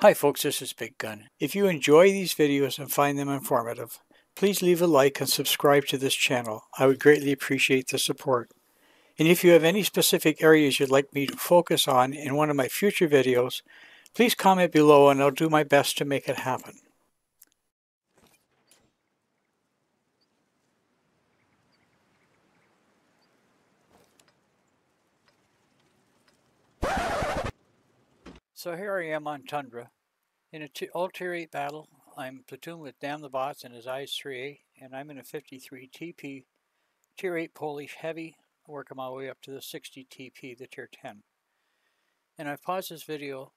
Hi folks, this is Big Gun. If you enjoy these videos and find them informative, please leave a like and subscribe to this channel. I would greatly appreciate the support. And if you have any specific areas you'd like me to focus on in one of my future videos, please comment below and I'll do my best to make it happen. So here I am on Tundra. In an all-tier 8 battle, I'm platooned with Damn the Bots and his Eyes 3A, and I'm in a 53 TP tier 8 Polish heavy, working my way up to the 60 TP, the tier 10. And I've paused this video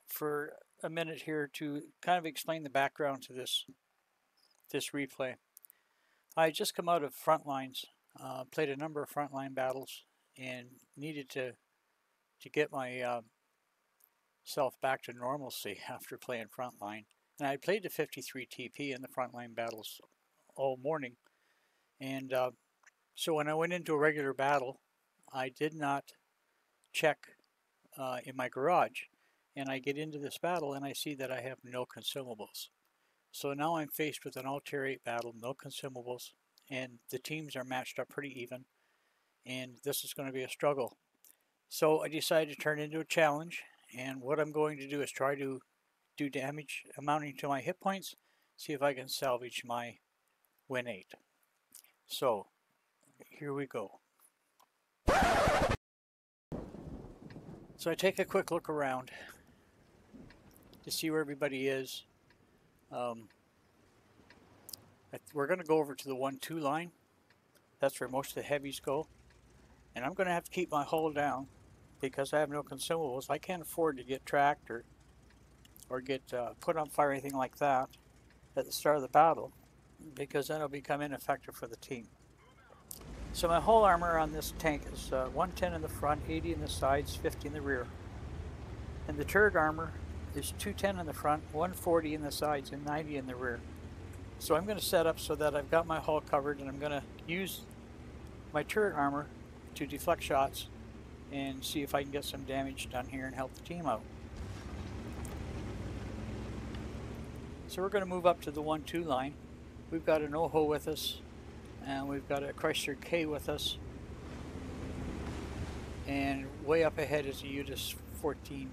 for a minute here to kind of explain the background to this replay. I just come out of frontlines, played a number of frontline battles, and needed to get my self back to normalcy after playing frontline. And I played the 53 TP in the frontline battles all morning. And so when I went into a regular battle, I did not check in my garage. And I get into this battle and I see that I have no consumables. So now I'm faced with an all-tier 8 battle, no consumables, and the teams are matched up pretty even. And this is going to be a struggle. So I decided to turn it into a challenge. And what I'm going to do is try to do damage amounting to my hit points, see if I can salvage my win 8. So here we go. So I take a quick look around to see where everybody is. We're going to go over to the 1-2 line. That's where most of the heavies go. And I'm going to have to keep my hull down because I have no consumables. I can't afford to get tracked or get put on fire or anything like that at the start of the battle, because then it'll become ineffective for the team. So my hull armor on this tank is 110 in the front, 80 in the sides, 50 in the rear. And the turret armor is 210 in the front, 140 in the sides, and 90 in the rear. So I'm going to set up so that I've got my hull covered, and I'm going to use my turret armor to deflect shots and see if I can get some damage done here and help the team out. So we're going to move up to the 1-2 line. We've got an OHO with us, and we've got a Chrysler K with us, and way up ahead is a UDIS 14.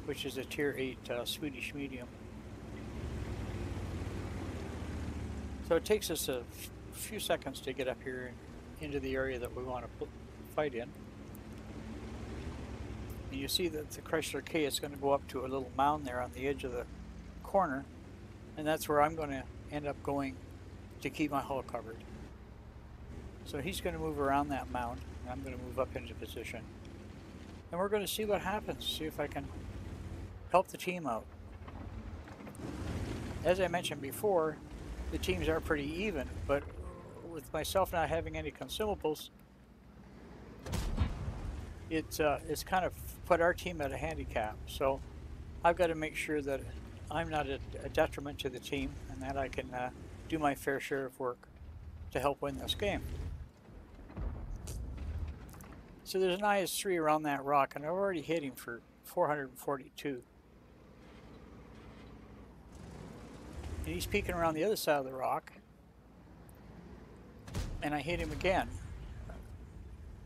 Which is a tier 8 Swedish medium. So it takes us a few seconds to get up here into the area that we want to fight in. And you see that the Chrysler K is going to go up to a little mound there on the edge of the corner, and that's where I'm going to end up going to keep my hull covered. So he's going to move around that mound, and I'm going to move up into position. And we're going to see what happens, see if I can help the team out. As I mentioned before, the teams are pretty even, but with myself not having any consumables, it's kind of put our team at a handicap. So I've got to make sure that I'm not a detriment to the team and that I can do my fair share of work to help win this game. So there's an IS-3 around that rock, and I've already hit him for 442. And he's peeking around the other side of the rock, and I hit him again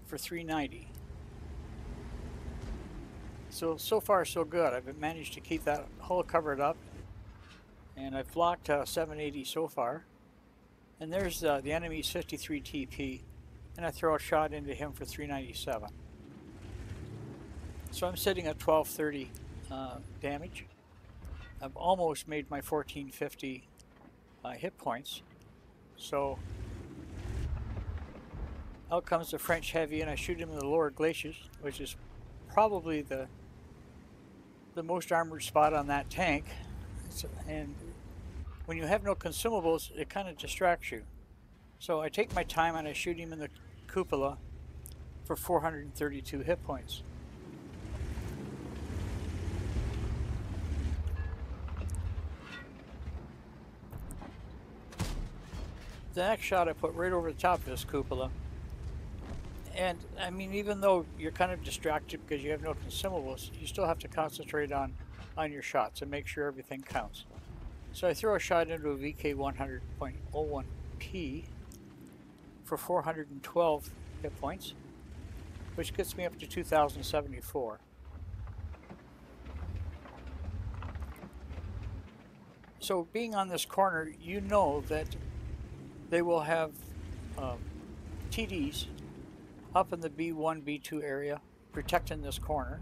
for 390. So far so good. I've managed to keep that hull covered up, and I've blocked 780 so far. And there's the enemy's 53 TP, and I throw a shot into him for 397. So I'm sitting at 1230 damage. I've almost made my 1450 hit points. So out comes the French heavy, and I shoot him in the lower glaciers, which is probably the most armored spot on that tank. And when you have no consumables, it kind of distracts you. So I take my time and I shoot him in the cupola for 432 hit points. The next shot I put right over the top of this cupola, And I mean, even though you're kind of distracted because you have no consumables, you still have to concentrate on your shots and make sure everything counts. So I throw a shot into a VK 100.01P for 412 hit points, which gets me up to 2074. So being on this corner, you know that they will have TDs up in the B1, B2 area protecting this corner.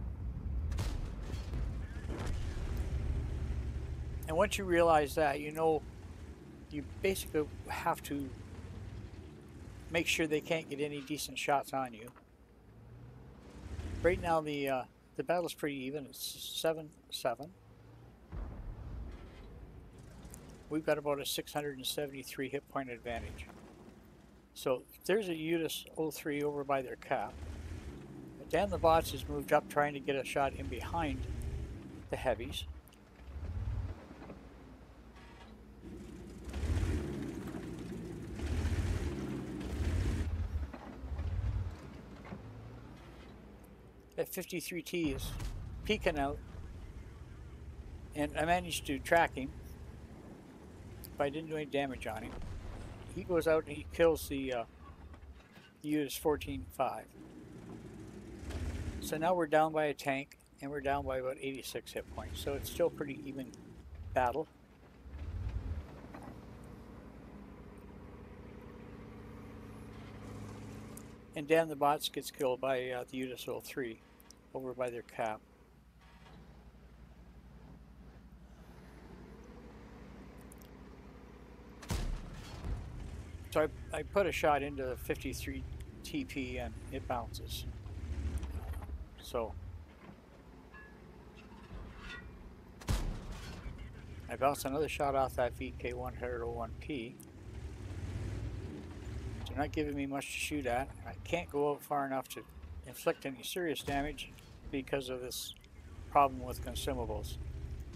And once you realize that, you know you basically have to make sure they can't get any decent shots on you. Right now the battle's pretty even. It's 7-7. We've got about a 673 hit point advantage. So there's a Udis 03 over by their cap. Dan the Bots has moved up trying to get a shot in behind the heavies. That 53T is peeking out, and I managed to track him, but I didn't do any damage on him. He goes out and he kills the Udis 14-5. So now we're down by a tank, and we're down by about 86 hit points, so it's still pretty even battle. And Dan the Bots gets killed by the Udis 03 over by their cap. So I put a shot into the 53 TP and it bounces. So I bounced another shot off that VK 101P. They're not giving me much to shoot at. I can't go out far enough to inflict any serious damage because of this problem with consumables.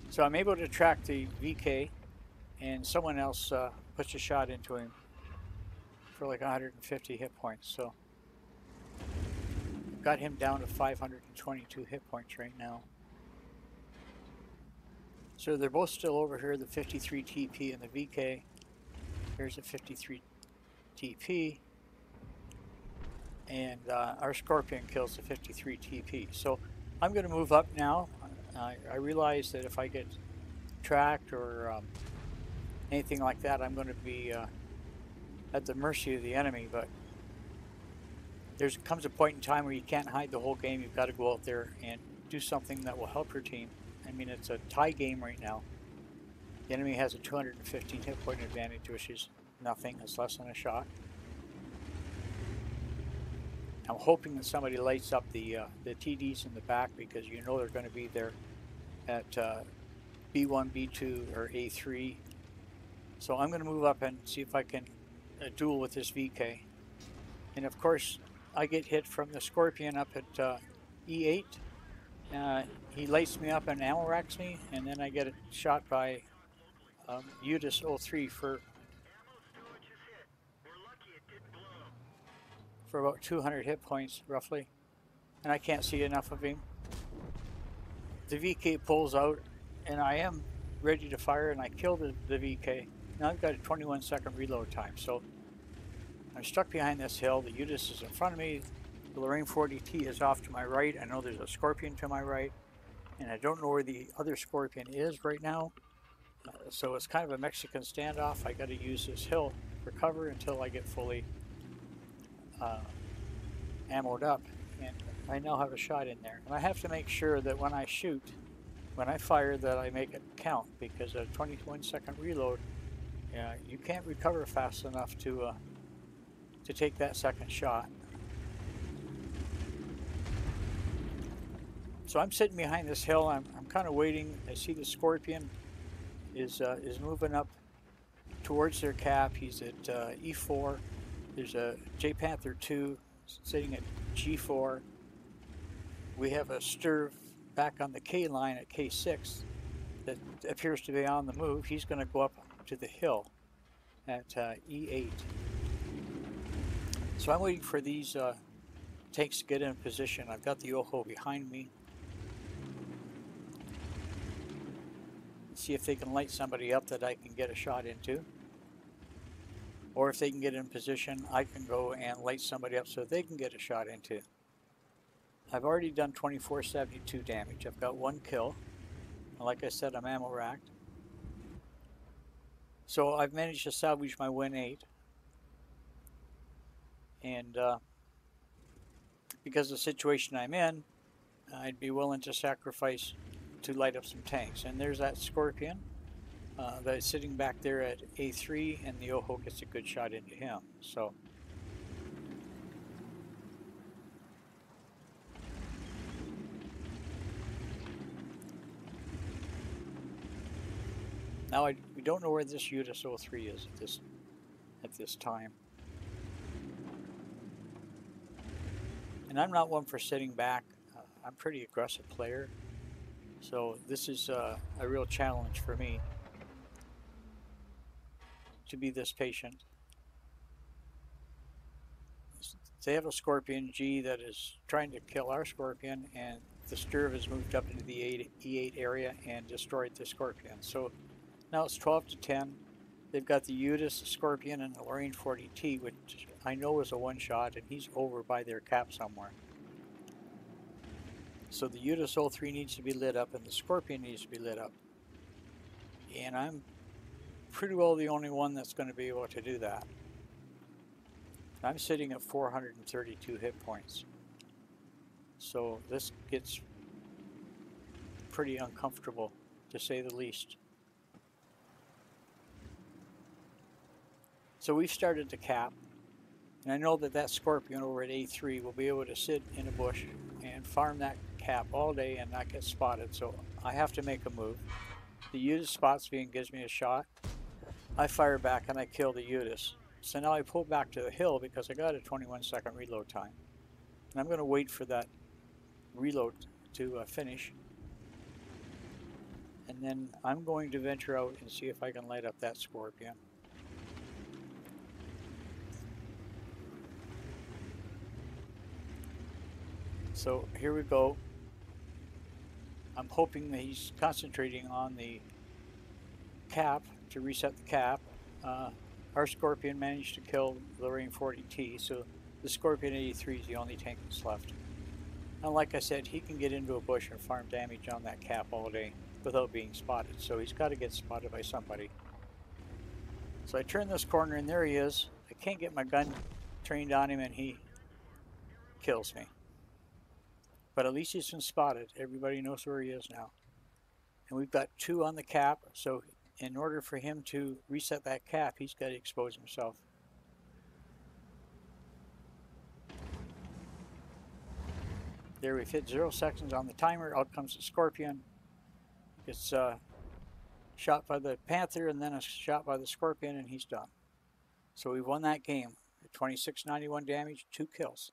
So I'm able to track the VK, and someone else puts a shot into him for like 150 hit points. So got him down to 522 hit points right now. So they're both still over here, the 53 TP and the VK. Here's a 53 TP, and our Scorpion kills the 53 TP. So I'm going to move up now. I realize that if I get tracked or anything like that, I'm going to be at the mercy of the enemy, but there comes a point in time where you can't hide the whole game. You've got to go out there and do something that will help your team. I mean, it's a tie game right now. The enemy has a 215 hit point advantage, which is nothing. It's less than a shot. I'm hoping that somebody lights up the TDs in the back, because you know they're going to be there at B1, B2, or A3. So I'm going to move up and see if I can duel with this VK. And of course, I get hit from the Scorpion up at E8. He lights me up and ammo racks me, and then I get a shot by Udis 03 for about 200 hit points, roughly. And I can't see enough of him. The VK pulls out, and I am ready to fire, and I kill the VK. Now I've got a 21-second reload time, so I'm stuck behind this hill. The Udis is in front of me. The Lorraine 40T is off to my right. I know there's a Scorpion to my right, and I don't know where the other Scorpion is right now. So it's kind of a Mexican standoff. I got to use this hill for cover until I get fully ammoed up, and I now have a shot in there. And I have to make sure that when I shoot, when I fire, that I make it count, because a 21-second reload, you can't recover fast enough to take that second shot. So I'm sitting behind this hill. I'm kind of waiting. I see the Scorpion is moving up towards their cap. He's at E4. There's a J Panther 2 sitting at G4. We have a Sturv back on the K line at K6 that appears to be on the move. He's going to go up to the hill at E8. So I'm waiting for these takes to get in position. I've got the Oho behind me. See if they can light somebody up that I can get a shot into. Or if they can get in position, I can go and light somebody up so they can get a shot into. I've already done 2472 damage. I've got 1 kill. Like I said, I'm ammo racked. So I've managed to salvage my win 8. And because of the situation I'm in, I'd be willing to sacrifice to light up some tanks. And there's that Scorpion that's sitting back there at A3, and the Oho gets a good shot into him. So now we don't know where this UDIS 03 is at this time. And I'm not one for sitting back. I'm a pretty aggressive player. So this is a real challenge for me to be this patient. They have a Scorpion G that is trying to kill our Scorpion, and the Sturv has moved up into the E8 area and destroyed the Scorpion. So now it's 12 to 10. They've got the UDIS, the Scorpion, and the Lorraine 40T, which I know is a one-shot, and he's over by their cap somewhere. So the UDIS 03 needs to be lit up, and the Scorpion needs to be lit up. And I'm pretty well the only one that's going to be able to do that. I'm sitting at 432 hit points. So this gets pretty uncomfortable, to say the least. So we've started to cap, and I know that that Scorpion over at A3 will be able to sit in a bush and farm that cap all day and not get spotted. So I have to make a move. The UDIS spots me and gives me a shot. I fire back and I kill the UDIS. So now I pull back to the hill because I got a 21-second reload time. And I'm going to wait for that reload to finish. And then I'm going to venture out and see if I can light up that Scorpion. So here we go. I'm hoping that he's concentrating on the cap to reset the cap. Our Scorpion managed to kill the Lorraine 40T, so the Scorpion 83 is the only tank that's left. And like I said, he can get into a bush and farm damage on that cap all day without being spotted, so he's got to get spotted by somebody. So I turn this corner and there he is. I can't get my gun trained on him and he kills me. But at least he's been spotted. Everybody knows where he is now. And we've got 2 on the cap, so in order for him to reset that cap, he's got to expose himself. There, we've hit 0 seconds on the timer. Out comes the Scorpion. Gets shot by the Panther and then a shot by the Scorpion, and he's done. So we've won that game. 2691 damage, 2 kills.